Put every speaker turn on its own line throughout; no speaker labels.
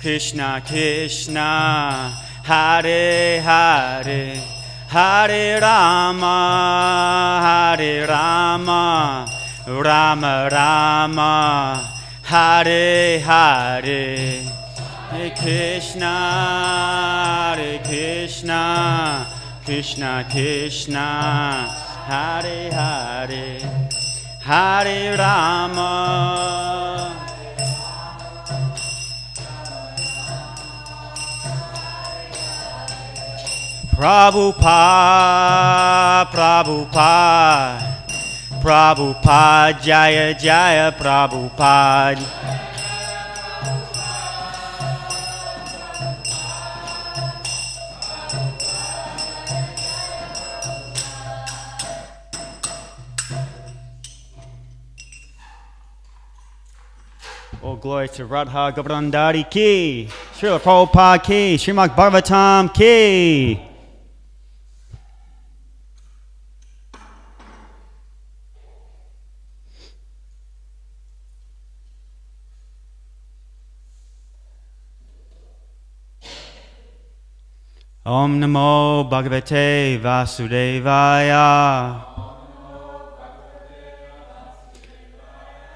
Krishna Krishna Hare Hare Hare Rama Rama Rama Hare Hare, Hare Krishna, Krishna Krishna, Hare Hare, Hare Rama, Prabhupada, Prabhupada, Prabhupada, Jaya Jaya Prabhupada. All glory to Radha Govardhana ki, Srila Prabhupada ki, Srimad Bhagavatam ki. Om Namo Bhagavate Vasudevaya.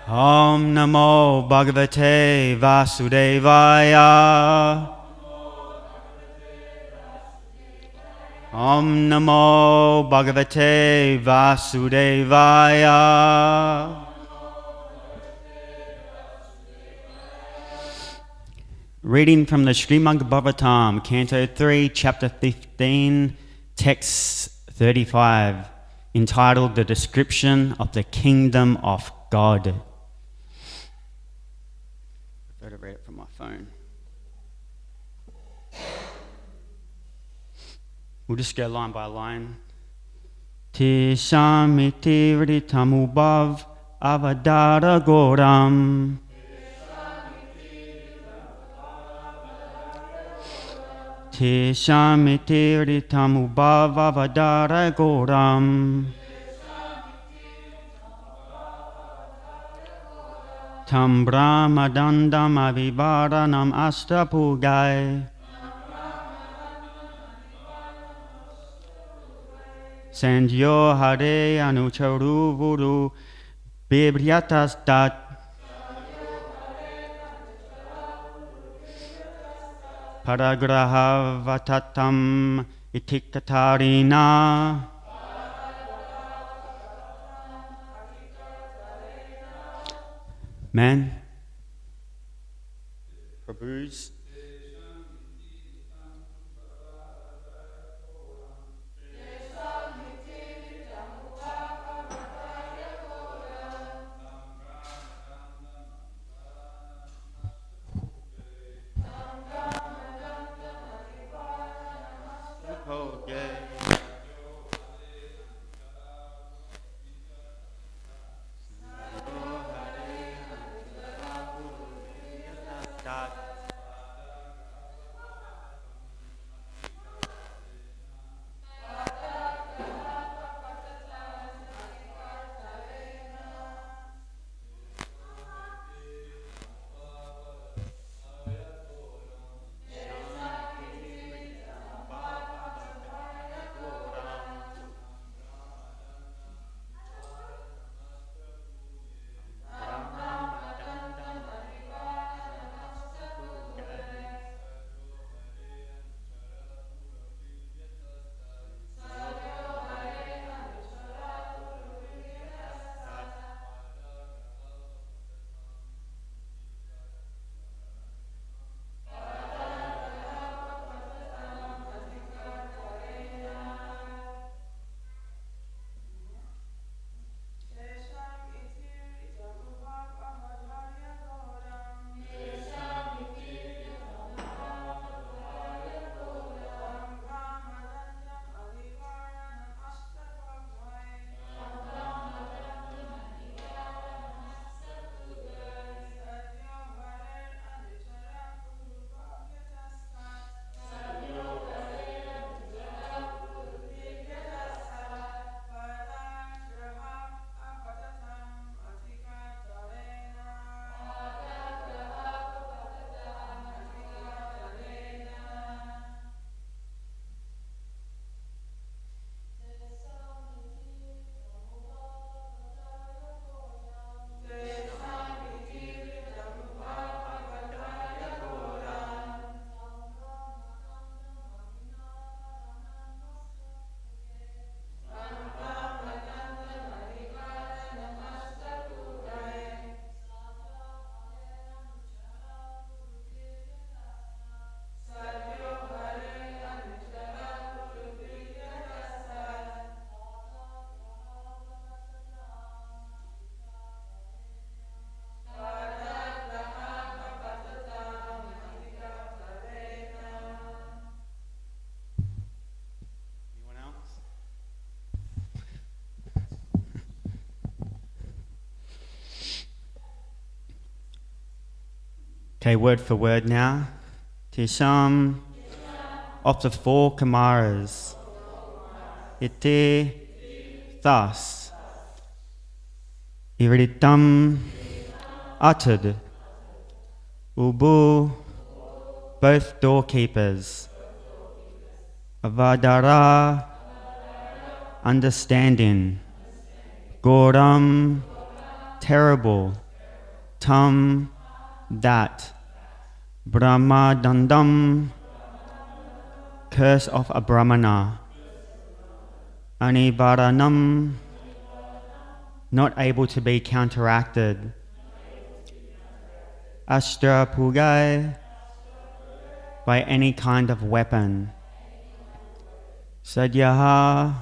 Om Namo Bhagavate Vasudevaya. Om Namo Bhagavate Vasudevaya. Reading from the Srimad Bhagavatam, Canto 3, Chapter 15, Text 35, entitled The Description of the Kingdom of God. I prefer to read it from my phone. We'll just go line by line. Tishamiti Vritamubhav Avadara Goram. Tishamiti Vritamubhav Avadara Goram. Tam Brahmadandam Avivaranam Astapugai. Sandyo Hare Anucharu Vuru Bibryatas Dat. Paragraha Vatatam Itikatarina. Man, Prabhus, Okay, word for word now. Tisham of the four Kamaras. Iti thus. Iritam uttered. Ubu both doorkeepers. Avadara understanding. Goram terrible. Tam that. Brahmadandam curse of a Brahmana. Anivaranam not able to be counteracted. Astra Pugai by any kind of weapon. Sadhyaha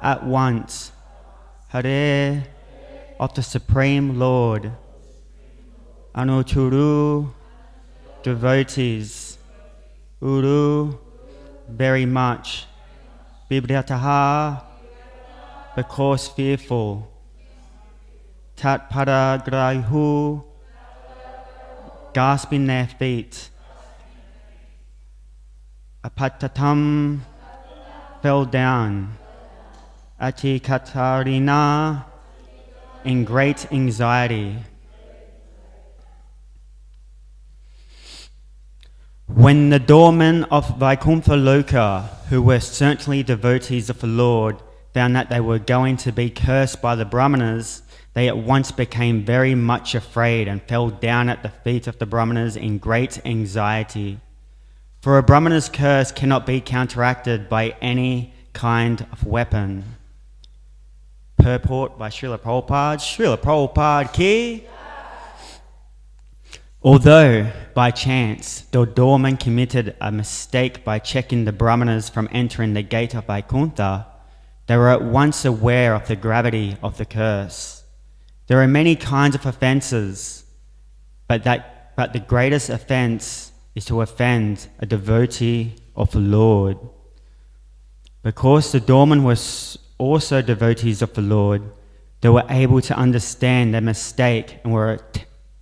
at once. Hare of the Supreme Lord. Anuturu devotees. Uru very much. Bibrataha because fearful. Tat paragrahu gasping their feet. Apatatam fell down. Ati Katarina in great anxiety. When the doormen of Vaikuntha Loka, who were certainly devotees of the Lord, found that they were going to be cursed by the Brahmanas, they at once became very much afraid and fell down at the feet of the Brahmanas in great anxiety. For a Brahmana's curse cannot be counteracted by any kind of weapon. Purport by Srila Prabhupada. Srila Prabhupada ki. Although, by chance, the doorman committed a mistake by checking the Brahmanas from entering the gate of Vaikuntha, they were at once aware of the gravity of the curse. There are many kinds of offences, but the greatest offence is to offend a devotee of the Lord. Because the doormen were also devotees of the Lord, they were able to understand their mistake and were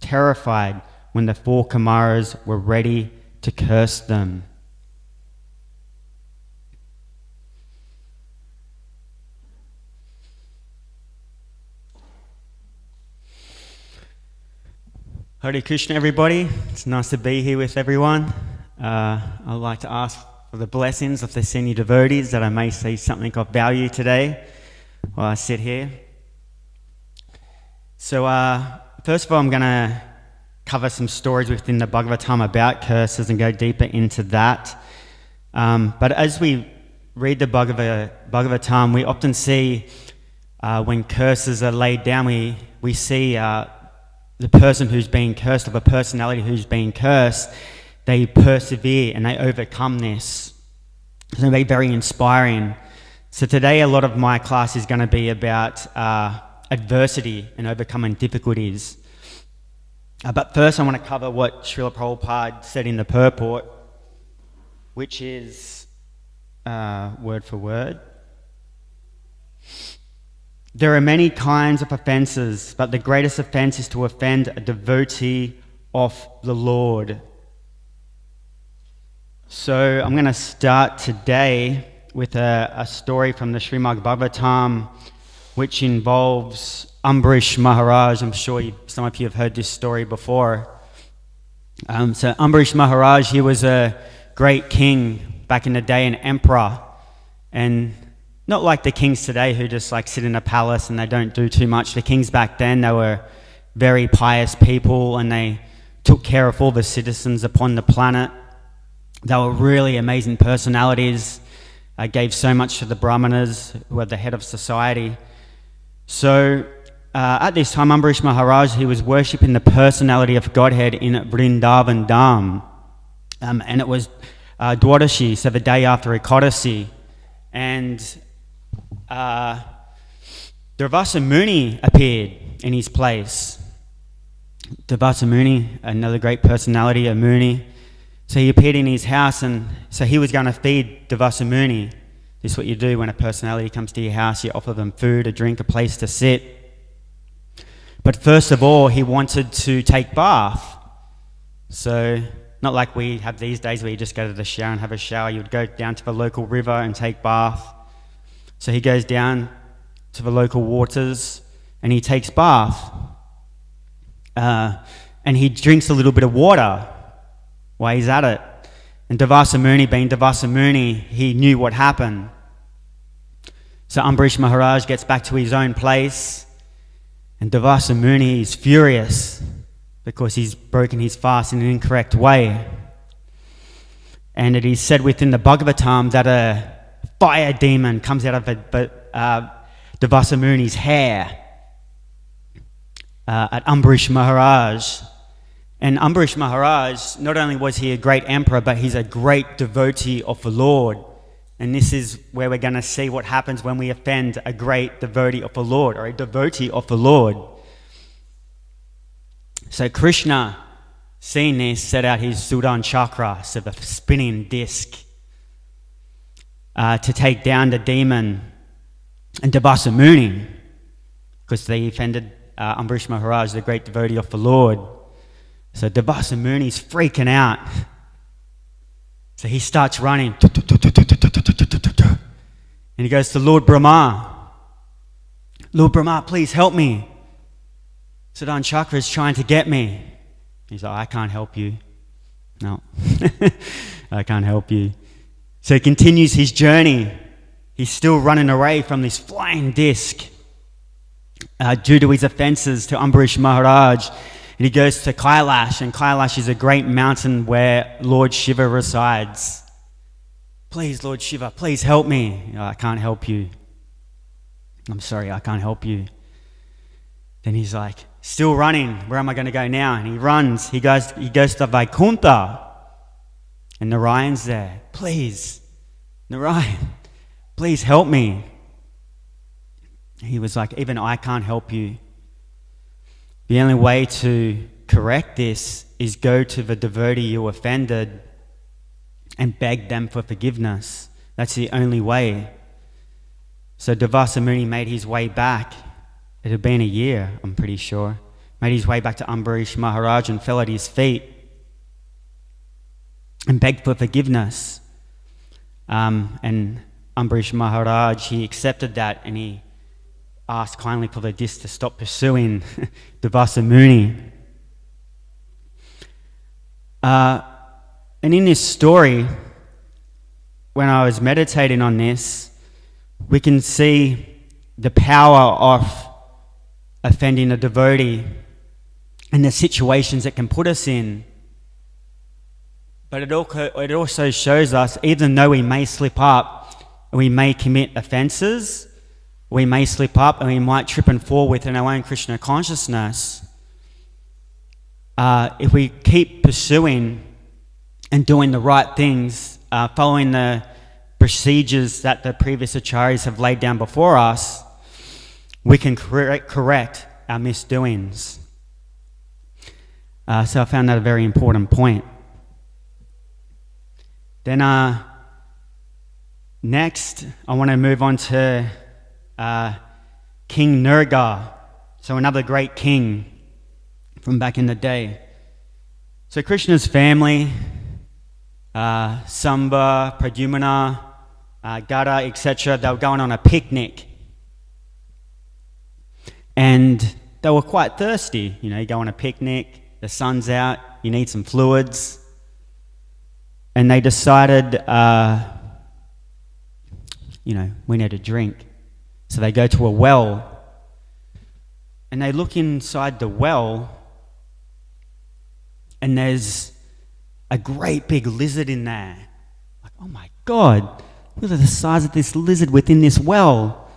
terrified when the four Kamaras were ready to curse them. Hare Krishna, everybody. It's nice to be here with everyone. I'd like to ask for the blessings of the senior devotees that I may see something of value today while I sit here. So first of all, I'm going to cover some stories within the Bhagavatam about curses and go deeper into that. But as we read the Bhagavatam, we often see when curses are laid down, we see the person who's being cursed, or the personality who's being cursed, they persevere and they overcome this. It's going to be very inspiring. So today a lot of my class is going to be about adversity and overcoming difficulties. But first I want to cover what Srila Prabhupada said in the purport, which is word for word. There are many kinds of offences, but the greatest offence is to offend a devotee of the Lord. So I'm going to start today with a story from the Srimad Bhagavatam, which involves Ambarish Maharaj. I'm sure some of you have heard this story before. So Ambarish Maharaj, he was a great king back in the day, an emperor, and not like the kings today who just like sit in a palace and they don't do too much. The kings back then, they were very pious people and they took care of all the citizens upon the planet. They were really amazing personalities, gave so much to the Brahmanas, who were the head of society. So at this time, Ambarish Maharaj, he was worshipping the personality of Godhead in Vrindavan Dham. And it was Dwadashi, so the day after Ekadasi. And Durvasa Muni appeared in his place. Durvasa Muni, another great personality, a Muni. So he appeared in his house, and so he was going to feed Durvasa Muni. This is what you do when a personality comes to your house. You offer them food, a drink, a place to sit. But first of all, he wanted to take bath. So not like we have these days where you just go to the shower and have a shower. You would go down to the local river and take bath. So he goes down to the local waters and he takes bath. And he drinks a little bit of water while he's at it. And Devasa Muni, being Devasa Muni, he knew what happened. So Ambarish Maharaj gets back to his own place, and Devasa Muni is furious because he's broken his fast in an incorrect way. And it is said within the Bhagavatam that a fire demon comes out of Devasa Muni's hair at Ambarish Maharaj. And Ambarish Maharaj, not only was he a great emperor, but he's a great devotee of the Lord. And this is where we're going to see what happens when we offend a great devotee of the Lord, or a devotee of the Lord. So Krishna, seeing this, set out his Sudan chakra, so the spinning disc, to take down the demon and Devasa Muni, because they offended Ambarish Maharaj, the great devotee of the Lord. So Devasa Muni's freaking out. So he starts running. And he goes to Lord Brahma. Lord Brahma, please help me. Sudan Chakra is trying to get me. He's like, I can't help you. No, I can't help you. So he continues his journey. He's still running away from this flying disc due to his offenses to Ambarish Maharaj. And he goes to Kailash, and Kailash is a great mountain where Lord Shiva resides. Please, Lord Shiva, please help me. I can't help you. I'm sorry, I can't help you. Then he's like, still running. Where am I going to go now? And he runs. He goes to Vaikuntha. And Narayan's there. Please, Narayan, please help me. He was like, even I can't help you. The only way to correct this is go to the devotee you offended and beg them for forgiveness. That's the only way. So Devasa Muni made his way back. It had been a year, I'm pretty sure. Made his way back to Ambarish Maharaj and fell at his feet and begged for forgiveness. And Ambarish Maharaj, he accepted that, and he asked kindly for the disc to stop pursuing Devasa Muni. And in this story, when I was meditating on this, we can see the power of offending a devotee and the situations it can put us in. But it also shows us, even though we may slip up, we may commit offenses, we may slip up and we might trip and fall within our own Krishna consciousness. If we keep pursuing and doing the right things, following the procedures that the previous acharyas have laid down before us, we can correct our misdoings. So I found that a very important point. Then next, I want to move on to King Nirga, so another great king from back in the day. So Krishna's family, Samba, Pradyumna, Gada, etc., they were going on a picnic. And they were quite thirsty. You know, you go on a picnic, the sun's out, you need some fluids. And they decided, we need a drink. So they go to a well, and they look inside the well, and there's a great big lizard in there. Like, oh my God, look at the size of this lizard within this well.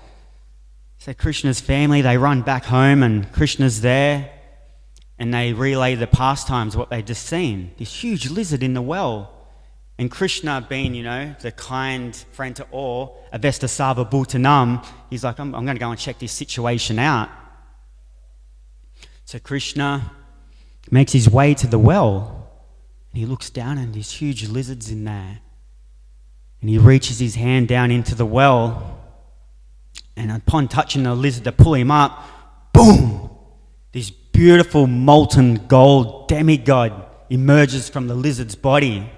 So Krishna's family, they run back home, and Krishna's there, and they relay the pastimes, what they'd just seen. This huge lizard in the well. And Krishna, being, the kind friend to all, Avestasava Bhutanam, he's like, I'm going to go and check this situation out. So Krishna makes his way to the well, and he looks down, and these huge lizards in there. And he reaches his hand down into the well, and upon touching the lizard to pull him up, boom! This beautiful molten gold demigod emerges from the lizard's body.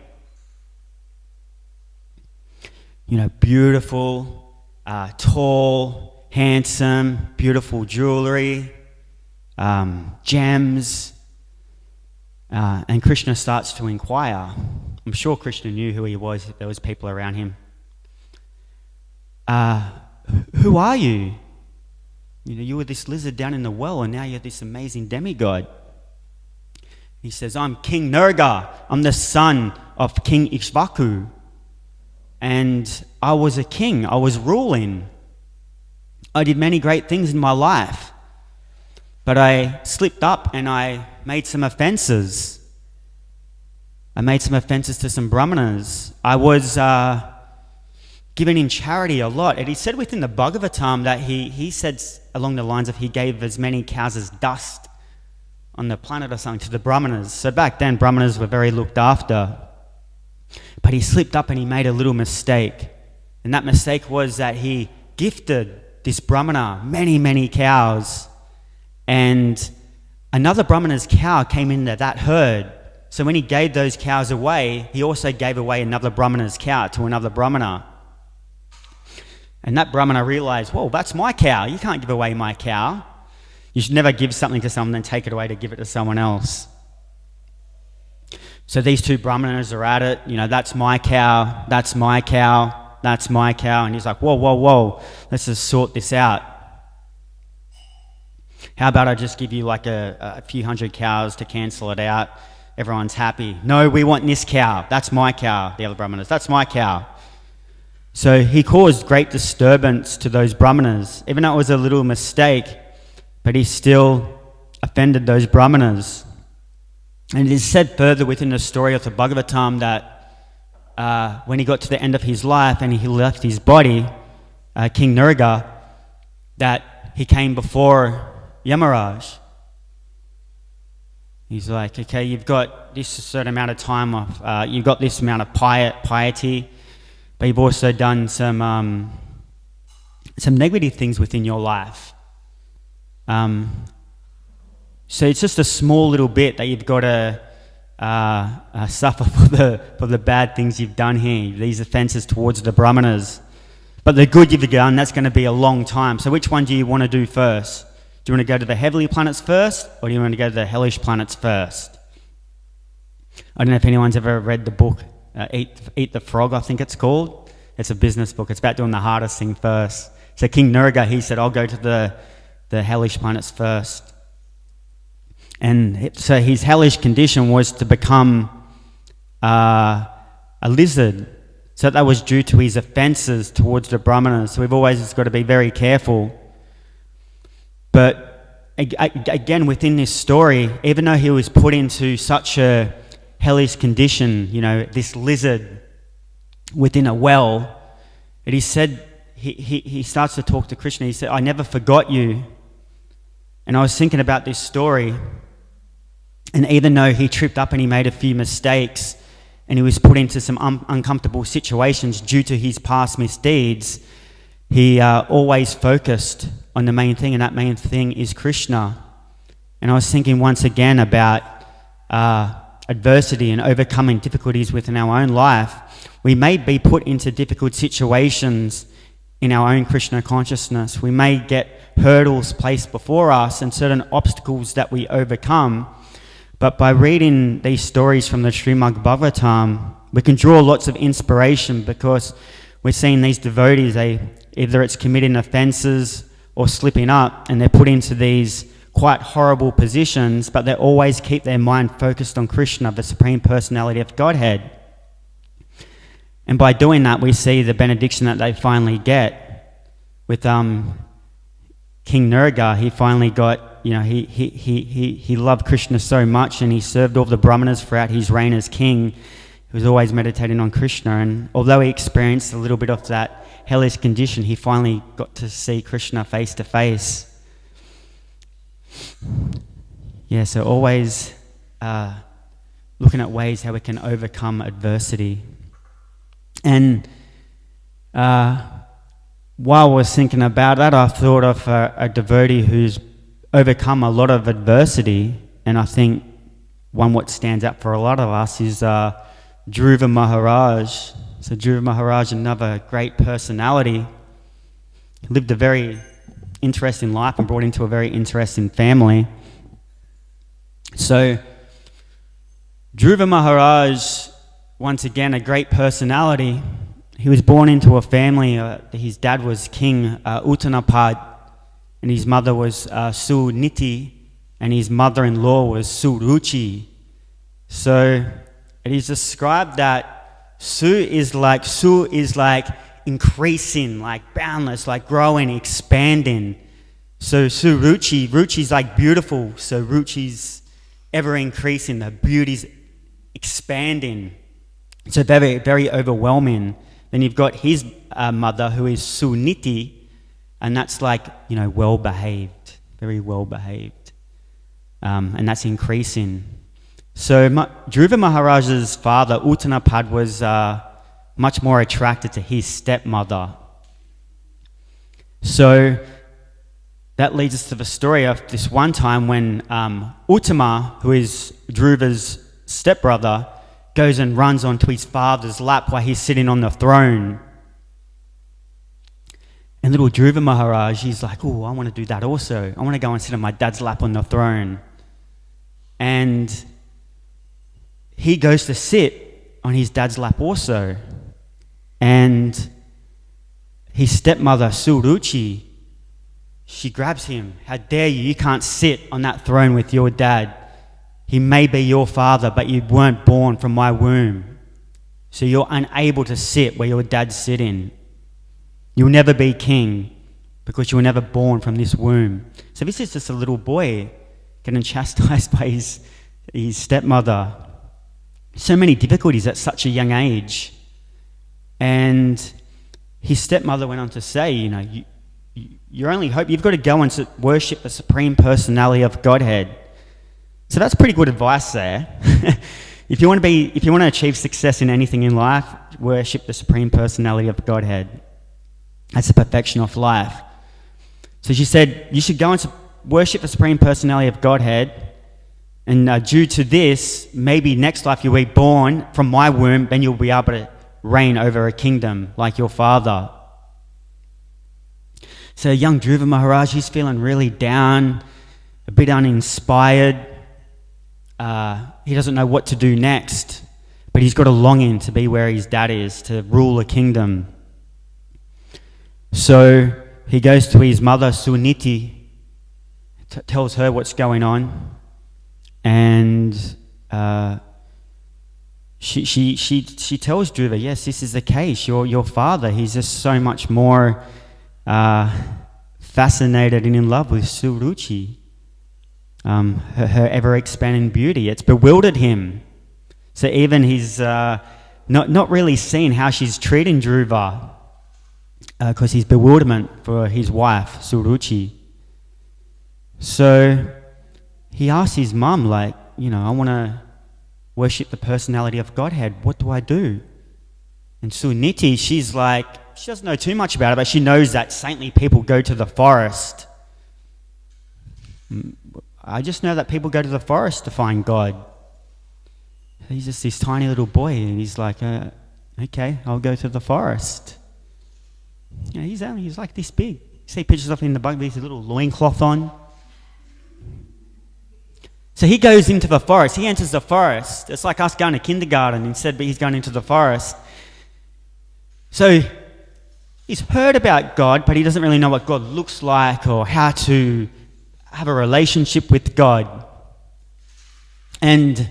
Beautiful, tall, handsome, beautiful jewelry, gems. And Krishna starts to inquire. I'm sure Krishna knew who he was if there was people around him. Who are you? You were this lizard down in the well, and now you're this amazing demigod. He says, I'm King Nurga. I'm the son of King Ikshvaku. And I was a king. I was ruling. I did many great things in my life. But I slipped up and I made some offenses. I made some offenses to some brahmanas. I was given in charity a lot. And he said within the Bhagavatam that he said along the lines of he gave as many cows as dust on the planet or something to the brahmanas. So back then, brahmanas were very looked after. But he slipped up and he made a little mistake. And that mistake was that he gifted this brahmana many, many cows. And another brahmana's cow came into that herd. So when he gave those cows away, he also gave away another brahmana's cow to another brahmana. And that brahmana realized, whoa, that's my cow. You can't give away my cow. You should never give something to someone and then take it away to give it to someone else. So these two brahmanas are at it. That's my cow, that's my cow, that's my cow. And he's like, whoa, let's just sort this out. How about I just give you like a few hundred cows to cancel it out? Everyone's happy. No, we want this cow. That's my cow. The other brahmanas, that's my cow. So he caused great disturbance to those brahmanas, even though it was a little mistake, but he still offended those brahmanas. And it is said further within the story of the Bhagavatam that when he got to the end of his life and he left his body, King Nurga, that he came before Yamaraj. He's like, okay, you've got this certain amount of time off, you've got this amount of piety, but you've also done some negative things within your life. So it's just a small little bit that you've got to suffer for the bad things you've done here, these offences towards the brahmanas. But the good you've done, that's going to be a long time. So which one do you want to do first? Do you want to go to the heavenly planets first, or do you want to go to the hellish planets first? I don't know if anyone's ever read the book, Eat the Frog, I think it's called. It's a business book. It's about doing the hardest thing first. So King Nurga, he said, I'll go to the hellish planets first. And so his hellish condition was to become a lizard. So that was due to his offences towards the brahmanas. So we've always just got to be very careful. But again, within this story, even though he was put into such a hellish condition, this lizard within a well, it is said, he starts to talk to Krishna. He said, I never forgot you. And I was thinking about this story. And even though he tripped up and he made a few mistakes and he was put into some uncomfortable situations due to his past misdeeds, he always focused on the main thing, and that main thing is Krishna. And I was thinking once again about adversity and overcoming difficulties within our own life. We may be put into difficult situations in our own Krishna consciousness. We may get hurdles placed before us and certain obstacles that we overcome. But by reading these stories from the Srimad Bhagavatam, we can draw lots of inspiration, because we're seeing these devotees, either it's committing offences or slipping up, and they're put into these quite horrible positions, but they always keep their mind focused on Krishna, the Supreme Personality of Godhead. And by doing that, we see the benediction that they finally get. With King Nurga, he finally got, he loved Krishna so much, and he served all the brahmanas throughout his reign as king. He was always meditating on Krishna, and although he experienced a little bit of that hellish condition, he finally got to see Krishna face to face. Yeah, so always looking at ways how we can overcome adversity. And while I was thinking about that, I thought of a devotee who's overcome a lot of adversity, and I think one what stands out for a lot of us is Dhruva Maharaj. So Dhruva Maharaj, another great personality, lived a very interesting life and brought into a very interesting family. So Dhruva Maharaj, once again, a great personality. He was born into a family. His dad was King Uttanapad, and his mother was Suniti, and his mother-in-law was Suruchi. So it is described that Su is like increasing, like boundless, like growing, expanding. So Ruchi's like beautiful. So Ruchi's ever increasing. The beauty's expanding. So very, very overwhelming. Then you've got his mother, who is Suniti, and that's like, well-behaved, very well-behaved. And that's increasing. So Dhruva Maharaj's father, Uttanapad, was much more attracted to his stepmother. So that leads us to the story of this one time when Uttama, who is Dhruva's stepbrother, goes and runs onto his father's lap while he's sitting on the throne. And little Dhruva Maharaj, he's like, oh, I want to do that also. I want to go and sit on my dad's lap on the throne. And he goes to sit on his dad's lap also. And his stepmother, Suruchi, she grabs him. How dare you? You can't sit on that throne with your dad. He may be your father, but you weren't born from my womb. So you're unable to sit where your dad's sitting. You'll never be king because you were never born from this womb. So this is just a little boy getting chastised by his stepmother. So many difficulties at such a young age. And his stepmother went on to say, your only hope, you've got to go and worship the Supreme Personality of Godhead. So that's pretty good advice there. If you want to achieve success in anything in life, worship the Supreme Personality of Godhead. That's the perfection of life. So she said, you should go and worship the Supreme Personality of Godhead, and due to this, maybe next life you'll be born from my womb, then you'll be able to reign over a kingdom like your father. So young Dhruva Maharaj, he's feeling really down, a bit uninspired. He doesn't know what to do next, but he's got a longing to be where his dad is, to rule a kingdom. So he goes to his mother, Suniti, tells her what's going on, and she tells Dhruva, yes, this is the case. Your father, he's just so much more fascinated and in love with Suruchi. Her ever-expanding beauty. It's bewildered him. So even he's not really seeing how she's treating Dhruva because his bewilderment for his wife, Suruchi. So he asks his mum, I want to worship the personality of Godhead. What do I do? And Suniti, she's like, she doesn't know too much about it, but she knows that saintly people go to the forest. I just know that people go to the forest to find God. He's just this tiny little boy, and he's like, okay, I'll go to the forest. He's like this big. You see pictures of him in the book with his little loincloth on. So he goes into the forest. He enters the forest. It's like us going to kindergarten instead, but he's going into the forest. So he's heard about God, but he doesn't really know what God looks like or how to have a relationship with God. And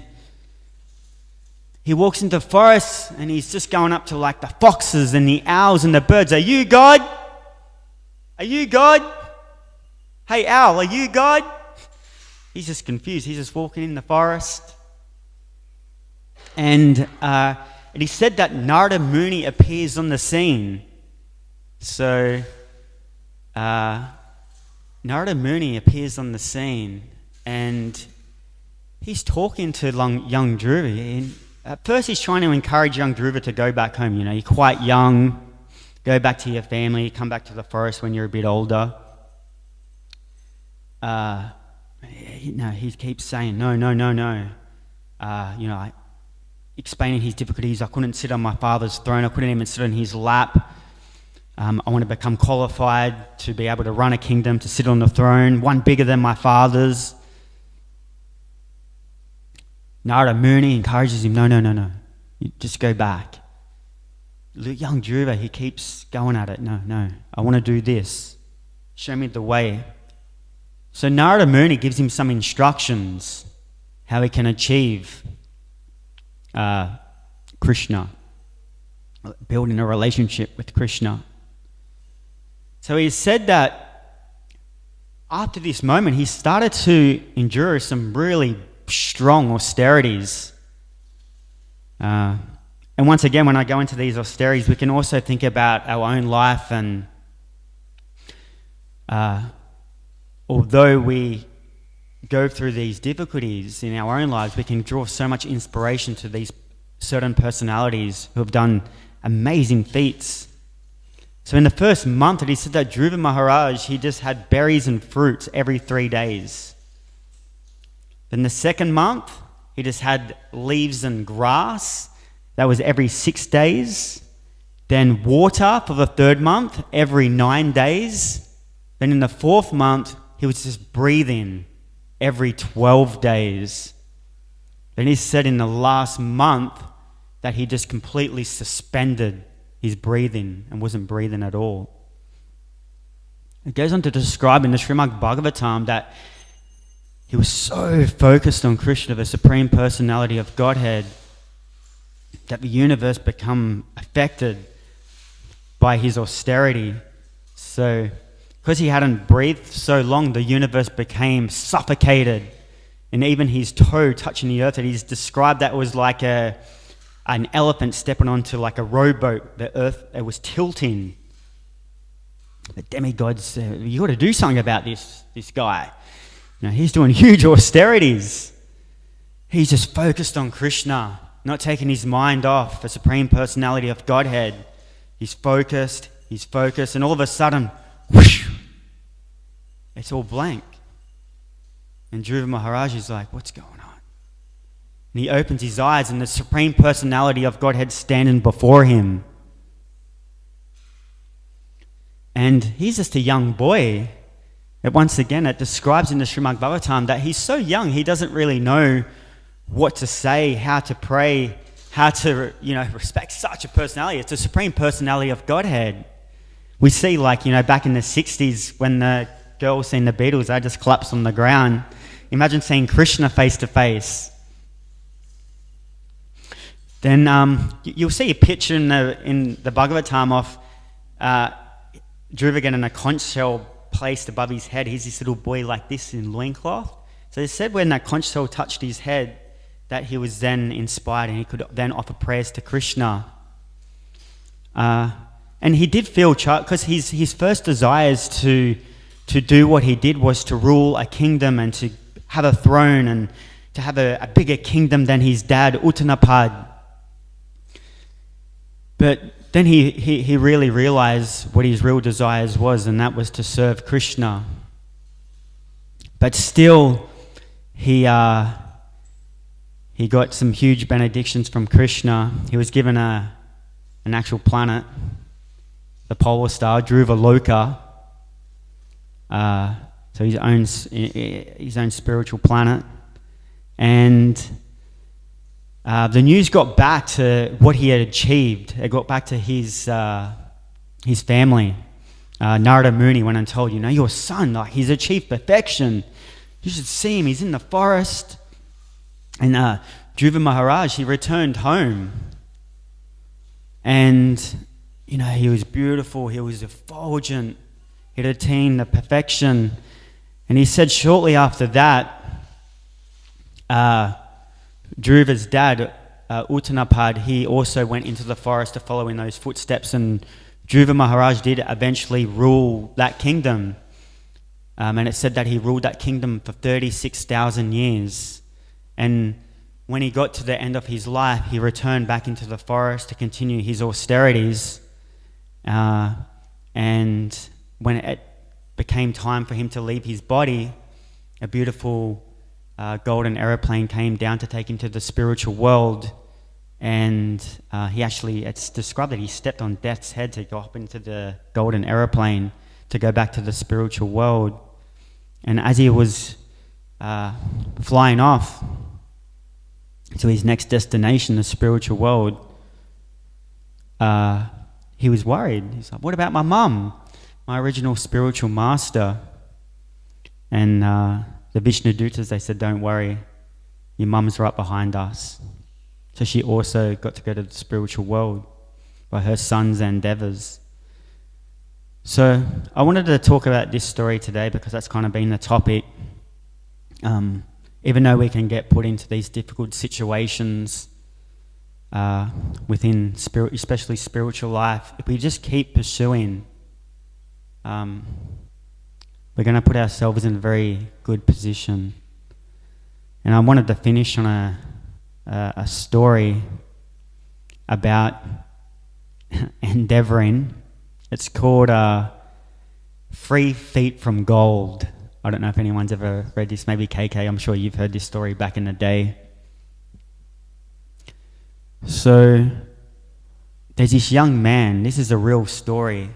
he walks into the forest and he's just going up to the foxes and the owls and the birds. Are you God? Are you God? Hey owl, are you God? He's just confused. He's just walking in the forest. And he said that Narada Muni appears on the scene. So Narada Muni appears on the scene, and he's talking to young Dhruva. And at first he's trying to encourage young Dhruva to go back home. You're quite young, go back to your family, come back to the forest when you're a bit older. He keeps saying, no. explaining his difficulties. I couldn't sit on my father's throne. I couldn't even sit on his lap. I want to become qualified to be able to run a kingdom, to sit on the throne, one bigger than my father's. Narada Muni encourages him, no. You just go back. Young Dhruva, he keeps going at it. No, I want to do this. Show me the way. So Narada Muni gives him some instructions how he can achieve Krishna, building a relationship with Krishna. So he said that after this moment, he started to endure some really strong austerities. And once again, when I go into these austerities, we can also think about our own life, and although we go through these difficulties in our own lives, we can draw so much inspiration to these certain personalities who have done amazing feats. So in the first month that he said that Dhruva Maharaj, he just had berries and fruits every 3 days. Then the second month, he just had leaves and grass. That was every 6 days. Then water for the third month, every 9 days. Then in the fourth month, he was just breathing every 12 days. Then he said in the last month that he just completely suspended his breathing and wasn't breathing at all. It goes on to describe in the Srimad Bhagavatam that he was so focused on Krishna, the Supreme Personality of Godhead, that the universe become affected by his austerity. So, because he hadn't breathed so long, the universe became suffocated. And even his toe touching the earth, that he's described that was like an elephant stepping onto like a rowboat. The earth, it was tilting. The demigods said, you got to do something about this guy. He's doing huge austerities. He's just focused on Krishna, not taking his mind off the Supreme Personality of Godhead. He's focused, and all of a sudden, whoosh, it's all blank. And Dhruva Maharaj is like, what's going on? And he opens his eyes, and the Supreme Personality of Godhead standing before him. And he's just a young boy. And once again, it describes in the Srimad Bhagavatam that he's so young, he doesn't really know what to say, how to pray, how to, respect such a personality. It's the Supreme Personality of Godhead. We see, back in the 60s when the girls seen the Beatles, they just collapsed on the ground. Imagine seeing Krishna face to face. Then you'll see a picture in the Bhagavatam of Dhruva getting a conch shell placed above his head. He's this little boy like this in loincloth. So it said when that conch shell touched his head that he was then inspired and he could then offer prayers to Krishna. And he did feel, because his first desires to do what he did was to rule a kingdom and to have a throne and to have a bigger kingdom than his dad, Uttanapad. But then he really realized what his real desires was, and that was to serve Krishna. But still, he got some huge benedictions from Krishna. He was given an actual planet, the polar star, Dhruvaloka. So his own spiritual planet. And the news got back to what he had achieved. It got back to his family. Narada Muni went and told, your son, he's achieved perfection. You should see him. He's in the forest. And Dhruva Maharaj, he returned home. And, he was beautiful. He was effulgent. He'd attained the perfection. And he said shortly after that, Dhruva's dad, Uttanapad, he also went into the forest to follow in those footsteps, and Dhruva Maharaj did eventually rule that kingdom. And it said that he ruled that kingdom for 36,000 years. And when he got to the end of his life, he returned back into the forest to continue his austerities. And when it became time for him to leave his body, a beautiful golden aeroplane came down to take him to the spiritual world, and it's described that he stepped on death's head to go up into the golden aeroplane to go back to the spiritual world. And as he was flying off to his next destination, the spiritual world, he was worried. He's like, what about my mum, my original spiritual master? And the Vishnu Dutas, they said, don't worry, your mum's right behind us. So she also got to go to the spiritual world by her son's endeavors. So I wanted to talk about this story today because that's kind of been the topic. Even though we can get put into these difficult situations within especially spiritual life, if we just keep pursuing, we're going to put ourselves in a very good position. And I wanted to finish on a story about endeavoring. It's called 3 Feet from Gold. I don't know if anyone's ever read this. Maybe KK, I'm sure you've heard this story back in the day. So there's this young man. This is a real story.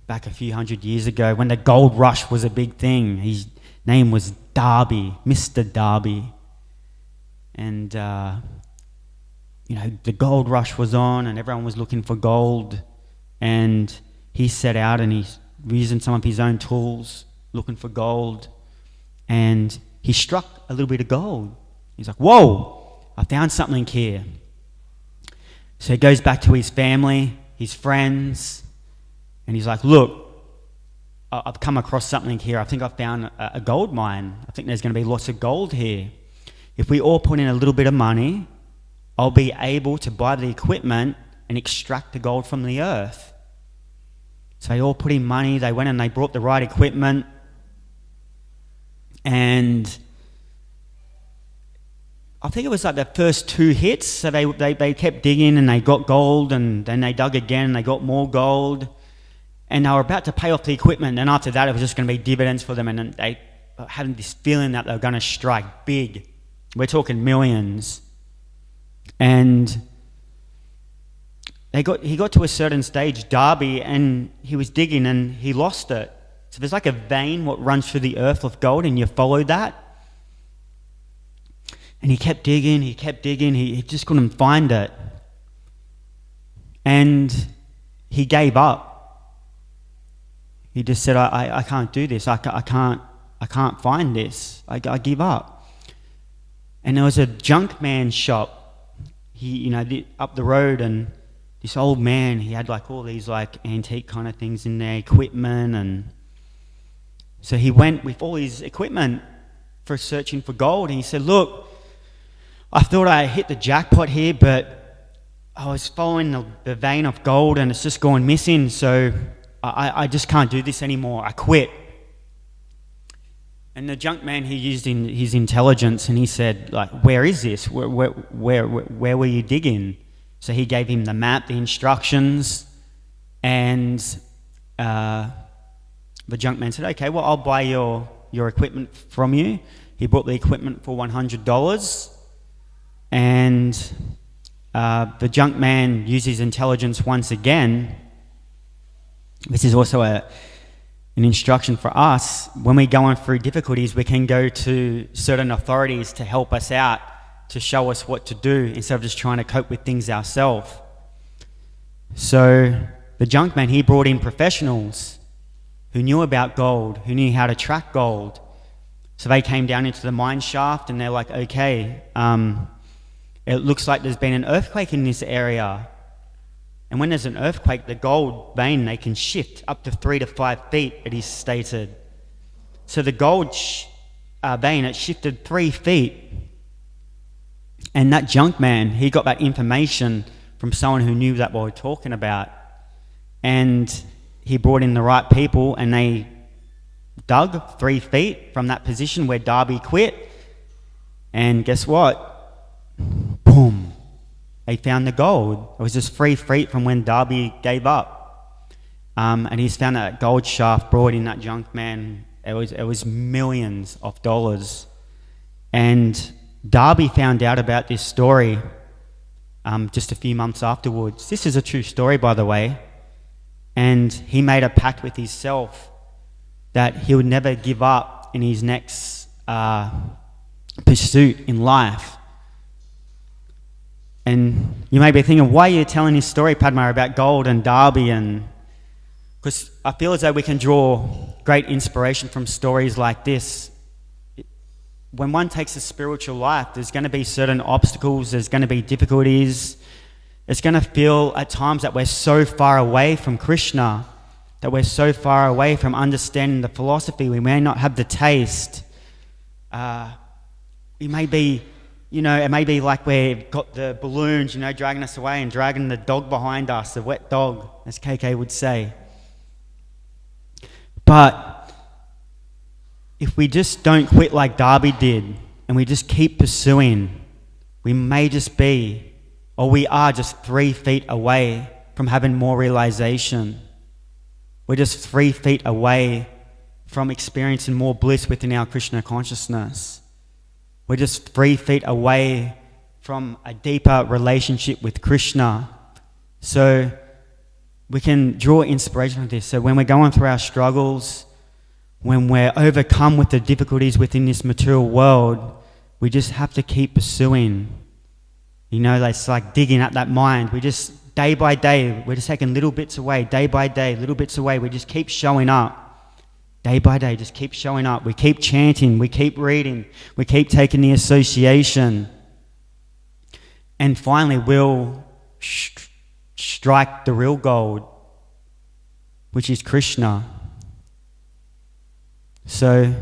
Back a few hundred years ago, when the gold rush was a big thing, his name was Darby, Mr. Darby. And, the gold rush was on and everyone was looking for gold. And he set out and he's using some of his own tools, looking for gold. And he struck a little bit of gold. He's like, whoa, I found something here. So he goes back to his family, his friends, and he's like, look, I've come across something here. I think I found a gold mine. I think there's going to be lots of gold here. If we all put in a little bit of money, I'll be able to buy the equipment and extract the gold from the earth. So they all put in money. They went and they brought the right equipment. And I think it was like the first 2 hits. So they kept digging and they got gold, and then they dug again and they got more gold. And they were about to pay off the equipment, and after that it was just going to be dividends for them, and they had this feeling that they were going to strike big. We're talking millions. And he got to a certain stage, Darby, and he was digging and he lost it. So there's like a vein what runs through the earth of gold, and you follow that. And he kept digging, he just couldn't find it. And he gave up. He just said, I can't do this. I can't find this. I give up. And there was a junk man shop, up the road, and this old man, he had like all these like antique kind of things in there, equipment, and so he went with all his equipment for searching for gold, and he said, look, I thought I hit the jackpot here, but I was following the vein of gold and it's just gone missing, so I just can't do this anymore. I quit. And the junk man, he used his intelligence, and he said, like, where is this? Where were you digging? So he gave him the map, the instructions, and the junk man said, okay, well, I'll buy your equipment from you. He bought the equipment for $100, and the junk man used his intelligence once again. This is also an instruction for us. When we're going through difficulties, we can go to certain authorities to help us out, to show us what to do, instead of just trying to cope with things ourselves. So the junk man, he brought in professionals who knew about gold, who knew how to track gold. So they came down into the mine shaft and they're like, okay, it looks like there's been an earthquake in this area. And when there's an earthquake, the gold vein, they can shift up to 3 to 5 feet, it is stated. So the gold vein, it shifted 3 feet. And that junk man, he got that information from someone who knew that what we're talking about. And he brought in the right people, and they dug 3 feet from that position where Darby quit. And guess what? Boom. They found the gold. It was just 3 feet from when Darby gave up. And he's found that gold shaft brought in that junk man. It was millions of dollars. And Darby found out about this story just a few months afterwards. This is a true story, by the way. And he made a pact with himself that he would never give up in his next pursuit in life. And you may be thinking, why are you telling this story, Padma, about gold and Darby? And because I feel as though we can draw great inspiration from stories like this. When one takes a spiritual life, there's going to be certain obstacles, there's going to be difficulties. It's going to feel at times that we're so far away from Krishna, that we're so far away from understanding the philosophy. We may not have the taste. We may be, it may be like we've got the balloons, dragging us away and dragging the dog behind us, the wet dog, as KK would say. But if we just don't quit like Darby did and we just keep pursuing, we may just be, or we are just 3 feet away from having more realization. We're just 3 feet away from experiencing more bliss within our Krishna consciousness. We're just 3 feet away from a deeper relationship with Krishna. So we can draw inspiration from this. So when we're going through our struggles, when we're overcome with the difficulties within this material world, we just have to keep pursuing. It's like digging at that mind. We just, day by day, we're just taking little bits away, day by day, little bits away. We just keep showing up. Day by day, just keep showing up. We keep chanting, we keep reading, we keep taking the association. And finally, we'll strike the real gold, which is Krishna. So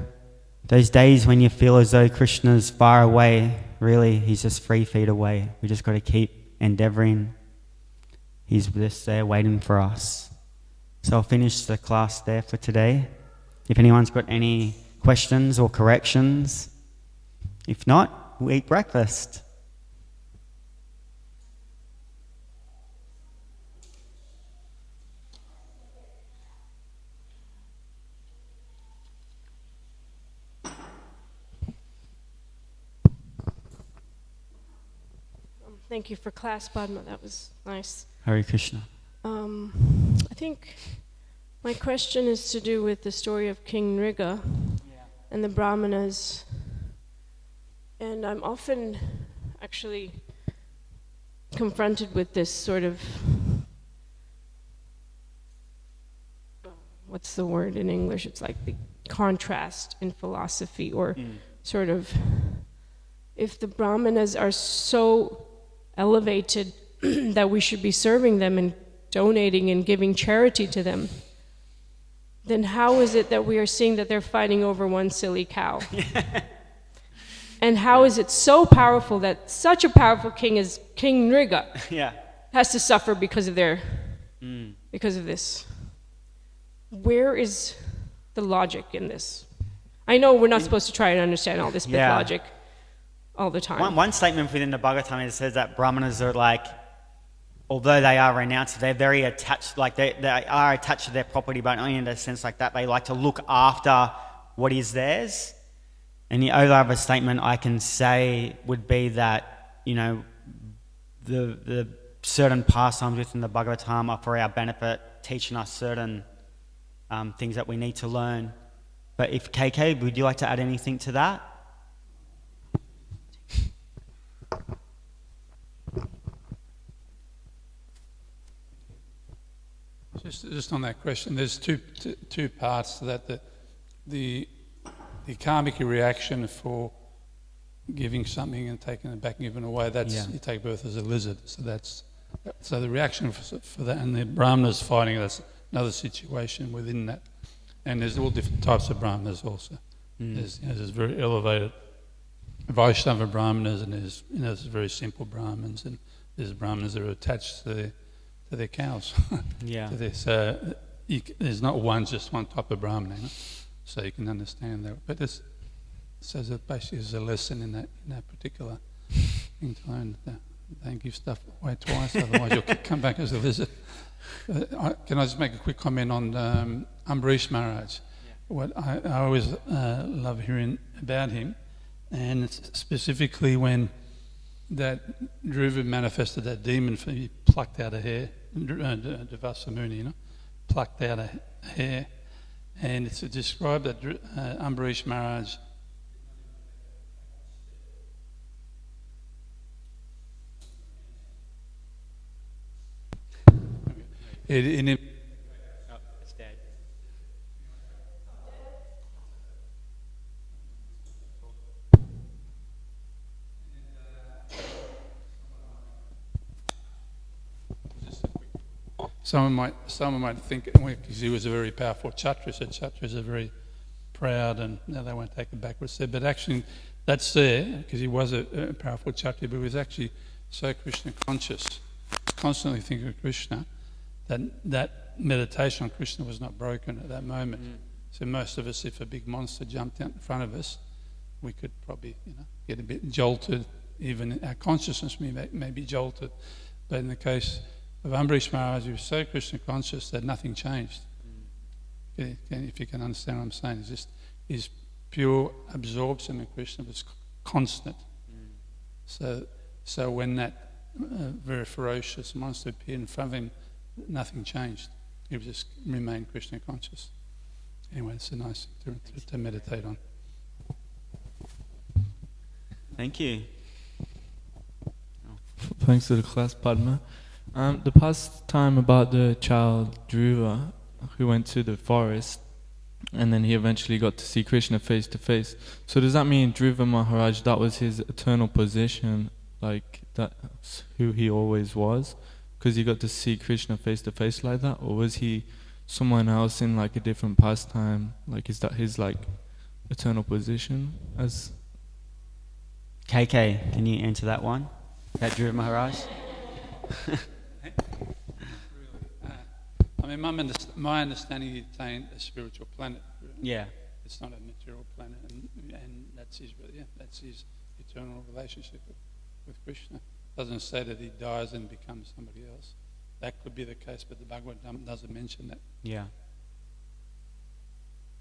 those days when you feel as though Krishna's far away, really, he's just 3 feet away. We just got to keep endeavoring. He's just there waiting for us. So I'll finish the class there for today. If anyone's got any questions or corrections, if not, we'll eat breakfast.
Thank you for class, Padma. That was nice.
Hare Krishna.
I think my question is to do with the story of King Nriga and the Brahmanas. And I'm often actually confronted with this sort of, what's the word in English? It's like the contrast in philosophy, or sort of, if the Brahmanas are so elevated that we should be serving them and donating and giving charity to them, then how is it that we are seeing that they're fighting over one silly cow? And how is it so powerful that such a powerful king as King Nriga has to suffer because of because of this? Where is the logic in this? I know we're not supposed to try and understand all this big logic all the time.
One statement within the Bhagavatam says that Brahmanas are like, although they are renounced, they're very attached, like they are attached to their property, but only in a sense like that. They like to look after what is theirs. And the only other statement I can say would be that, the certain pastimes within the Bhagavatam are for our benefit, teaching us certain things that we need to learn. But if KK, would you like to add anything to that?
Just on that question, there's two parts to that. The karmic reaction for giving something and taking it back and giving it away, that's you take birth as a lizard. So the reaction for that, and the Brahmanas fighting, that's another situation within that. And there's all different types of Brahmanas also. There's very elevated Vaishnava Brahmanas, and there's very simple Brahmins, and there's Brahmanas that are attached to their cows. So there's not just one type of Brahman, so you can understand that. But this says that basically there's a lesson in that particular thing to learn. Don't give stuff away twice, otherwise you'll come back as a lizard. Can I just make a quick comment on Ambarish Maharaj? What I always love hearing about him, And specifically when that Dhruva manifested that demon, he plucked out a hair, Devasamuni, plucked out a hair. And it's described that Ambarish Maharaj Someone might think, because he was a very powerful Kshatriya, so Kshatriyas are very proud and they won't take a backward step. But actually, that's there, because he was a powerful Kshatriya, but he was actually so Krishna conscious, constantly thinking of Krishna, that meditation on Krishna was not broken at that moment. So most of us, if a big monster jumped out in front of us, we could probably get a bit jolted. Even our consciousness may be jolted. But in the case of Ambarish Maharaj, he was so Krishna conscious that nothing changed. If you can understand what I'm saying, it's just his pure absorption in Krishna was constant. So when that very ferocious monster appeared in front of him, nothing changed. He just remained Krishna conscious. Anyway, it's a nice thing to meditate on.
Thank you.
Thanks to the class, Padma. The past time about the child Dhruva who went to the forest and then he eventually got to see Krishna face to face. So does that mean Dhruva Maharaj, that was his eternal position, like that's who he always was? Because he got to see Krishna face to face like that? Or was he someone else in like a different pastime? Like is that his like eternal position as...
KK, can you answer that one? That Dhruva Maharaj?
I mean, my understanding, he attained a spiritual planet.
Yeah.
It's not a material planet, and that's his eternal relationship with Krishna. It doesn't say that he dies and becomes somebody else. That could be the case, but the Bhagavatam doesn't mention that.
Yeah.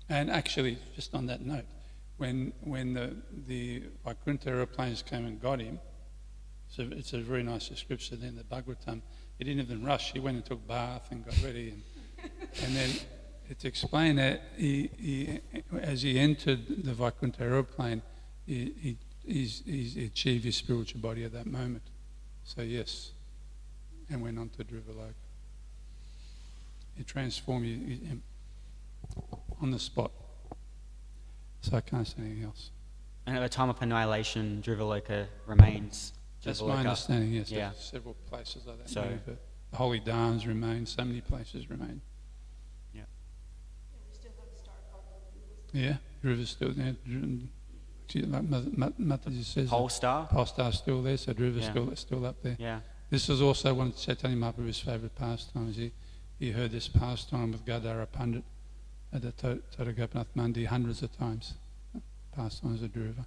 And actually, just on that note, when the Vaikuntha aeroplanes came and got him, so it's a very nice description in the Bhagavatam. He didn't even rush. He went and took a bath and got ready. And then it's explained that he, as he entered the Vaikuntha aeroplane, he achieved his spiritual body at that moment. So yes, and went on to Dhruvaloka. He transformed you on the spot. So I can't say anything else.
And at the time of annihilation, Dhruvaloka remains.
That's my understanding, yes.
Yeah.
There's several places like that.
So,
the holy dhams remain, so many places remain.
Yeah.
We still have a star called
Yeah, Dhruva's still there. Mataji says
Pole star?
Pole star's still there, so Dhruva's still up there.
Yeah.
This was also one of Chaitanya Mahaprabhu's favourite pastimes. He heard this pastime with Gadara Pandit at the Tota Gopinath Mandir hundreds of times. Pastimes of Dhruva.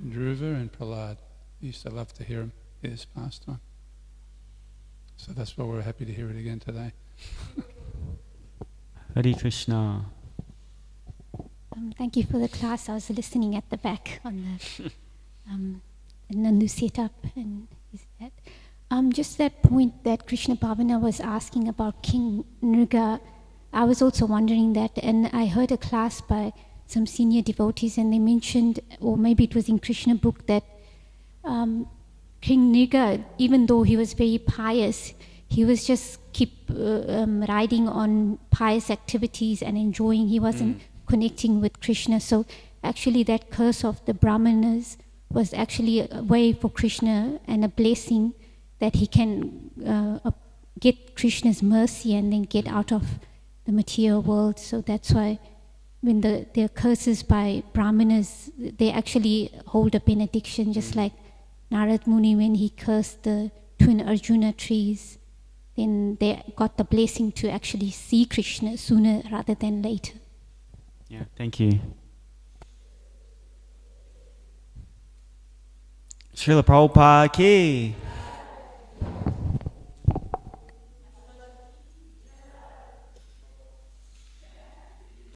Dhruva and Prahlad. He used to love to hear his pastime. So that's why we're happy to hear it again today.
Hare Krishna.
Thank you for the class. I was listening at the back on the new setup. And just that point that Krishna Bhavana was asking about King Nriga, I was also wondering that, and I heard a class by some senior devotees, and they mentioned, or maybe it was in Krishna book, that King Nriga, even though he was very pious, he was just keep riding on pious activities and enjoying. He wasn't connecting with Krishna. So actually that curse of the Brahmanas was actually a way for Krishna and a blessing that he can get Krishna's mercy and then get out of the material world. So that's why when there are curses by Brahmanas, they actually hold a benediction, just like Narad Muni, when he cursed the twin Arjuna trees, then they got the blessing to actually see Krishna sooner rather than later.
Yeah, thank you. Srila Prabhupada ki.